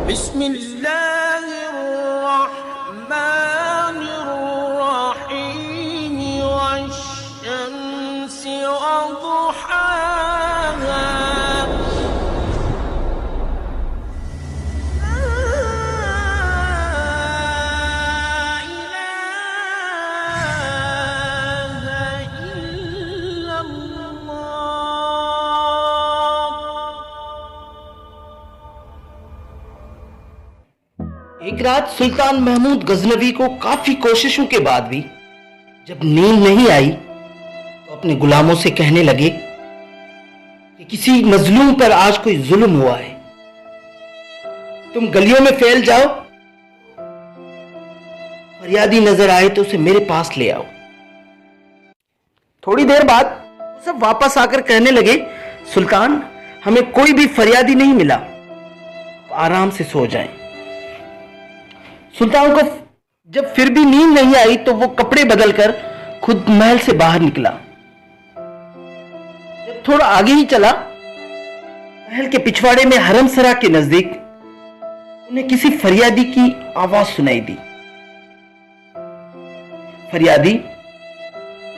بسم اللہ الرحمن الرحیم والشمس وضحاها لا إله إلا الله۔ ایک رات سلطان محمود غزنوی کو کافی کوششوں کے بعد بھی جب نیند نہیں آئی تو اپنے غلاموں سے کہنے لگے کہ کسی مظلوم پر آج کوئی ظلم ہوا ہے، تم گلیوں میں پھیل جاؤ، فریادی نظر آئے تو اسے میرے پاس لے آؤ۔ تھوڑی دیر بعد سب واپس آ کر کہنے لگے سلطان ہمیں کوئی بھی فریادی نہیں ملا، آرام سے سو جائیں۔ سلطان کو جب پھر بھی نیند نہیں آئی تو وہ کپڑے بدل کر خود محل سے باہر نکلا۔ جب تھوڑا آگے ہی چلا، محل کے پچھواڑے میں حرم سرا کے نزدیک انہیں کسی فریادی کی آواز سنائی دی۔ فریادی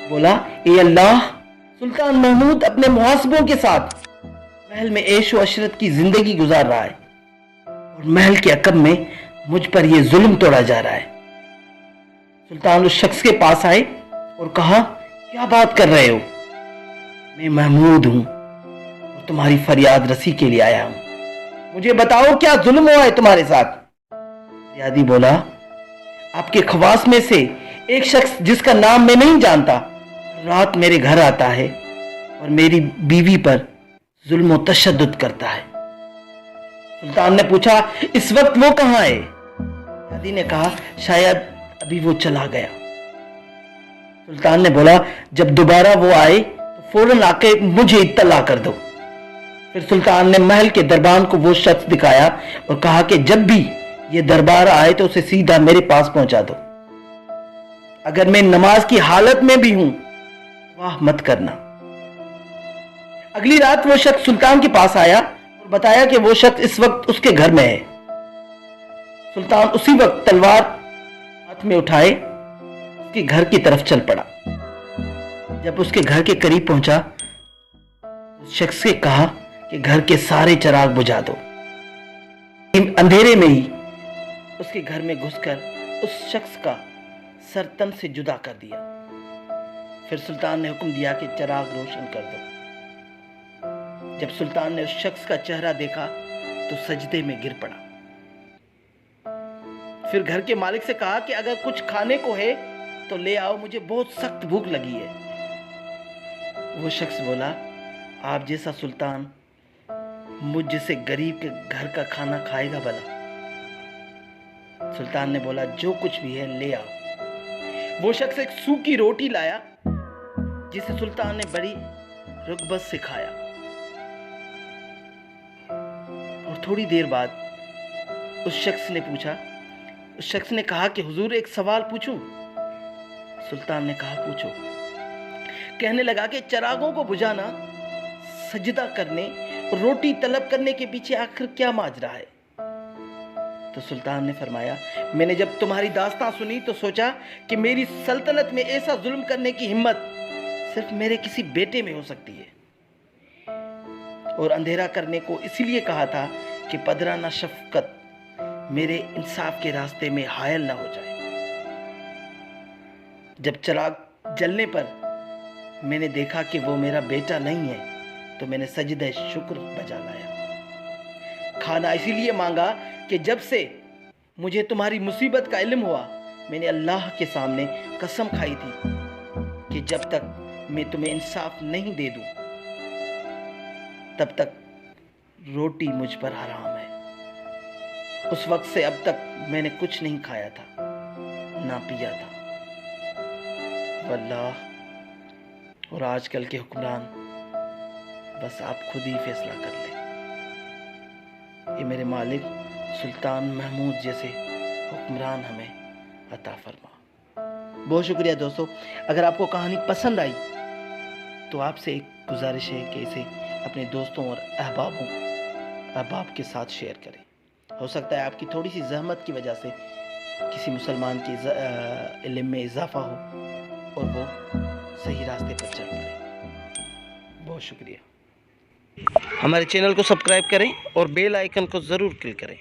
بولا اے اللہ، سلطان محمود اپنے محاسبوں کے ساتھ محل میں عیش و عشرت کی زندگی گزار رہا ہے اور محل کے عقب میں مجھ پر یہ ظلم توڑا جا رہا ہے۔ سلطان اس شخص کے پاس آئے اور کہا کیا بات کر رہے ہو؟ میں محمود ہوں اور تمہاری فریاد رسی کے لیے آیا ہوں، مجھے بتاؤ کیا ظلم ہوا ہے تمہارے ساتھ؟ فریادی بولا آپ کے خواص میں سے ایک شخص جس کا نام میں نہیں جانتا رات میرے گھر آتا ہے اور میری بیوی پر ظلم و تشدد کرتا ہے۔ سلطان نے پوچھا اس وقت وہ کہاں ہے؟ فریادی نے کہا شاید ابھی وہ چلا گیا۔ سلطان نے بولا جب دوبارہ وہ آئے تو فوراً آ کے مجھے اطلاع کر دو۔ پھر سلطان نے محل کے دربان کو وہ شخص دکھایا اور کہا کہ جب بھی یہ دربار آئے تو اسے سیدھا میرے پاس پہنچا دو، اگر میں نماز کی حالت میں بھی ہوں واہ مت کرنا۔ اگلی رات وہ شخص سلطان کے پاس آیا اور بتایا کہ وہ شخص اس وقت اس کے گھر میں ہے۔ سلطان اسی وقت تلوار ہاتھ میں اٹھائے اس کے گھر کی طرف چل پڑا۔ جب اس کے گھر کے قریب پہنچا اس شخص سے کہا کہ گھر کے سارے چراغ بجھا دو۔ اندھیرے میں ہی اس کے گھر میں گھس کر اس شخص کا سر تن سے جدا کر دیا۔ پھر سلطان نے حکم دیا کہ چراغ روشن کر دو۔ جب سلطان نے اس شخص کا چہرہ دیکھا تو سجدے میں گر پڑا۔ پھر گھر کے مالک سے کہا کہ اگر کچھ کھانے کو ہے تو لے آؤ، مجھے بہت سخت بھوک لگی ہے۔ وہ شخص بولا آپ جیسا سلطان مجھ جیسے غریب کے گھر کا کھانا کھائے گا بھلا؟ سلطان نے بولا جو کچھ بھی ہے لے آؤ۔ وہ شخص ایک سوکھی روٹی لایا جسے سلطان نے بڑی رغبت سے کھایا، اور تھوڑی دیر بعد اس شخص نے کہا کہ حضور ایک سوال پوچھوں؟ سلطان نے کہا پوچھو۔ کہنے لگا کہ چراغوں کو بجھانا، سجدہ کرنے اور روٹی طلب کرنے کے پیچھے آخر کیا ماجرا ہے؟ تو سلطان نے فرمایا میں نے جب تمہاری داستان سنی تو سوچا کہ میری سلطنت میں ایسا ظلم کرنے کی ہمت صرف میرے کسی بیٹے میں ہو سکتی ہے، اور اندھیرا کرنے کو اس لیے کہا تھا کہ پدرانہ شفقت میرے انصاف کے راستے میں حائل نہ ہو جائے۔ جب چراغ جلنے پر میں نے دیکھا کہ وہ میرا بیٹا نہیں ہے تو میں نے سجدہ شکر بجا لایا۔ کھانا اسی لیے مانگا کہ جب سے مجھے تمہاری مصیبت کا علم ہوا میں نے اللہ کے سامنے قسم کھائی تھی کہ جب تک میں تمہیں انصاف نہیں دے دوں تب تک روٹی مجھ پر حرام ہے۔ اس وقت سے اب تک میں نے کچھ نہیں کھایا تھا نہ پیا تھا، واللہ اور آج کل کے حکمران بس آپ خود ہی فیصلہ کر لیں۔ یہ میرے مالک سلطان محمود جیسے حکمران ہمیں عطا فرما۔ بہت شکریہ دوستو، اگر آپ کو کہانی پسند آئی تو آپ سے ایک گزارش ہے کہ اسے اپنے دوستوں اور احباب کے ساتھ شیئر کریں۔ ہو سکتا ہے آپ کی تھوڑی سی زحمت کی وجہ سے کسی مسلمان کے علم میں اضافہ ہو اور وہ صحیح راستے پر چل پڑے۔ بہت شکریہ۔ ہمارے چینل کو سبسکرائب کریں اور بیل آئیکن کو ضرور کلک کریں۔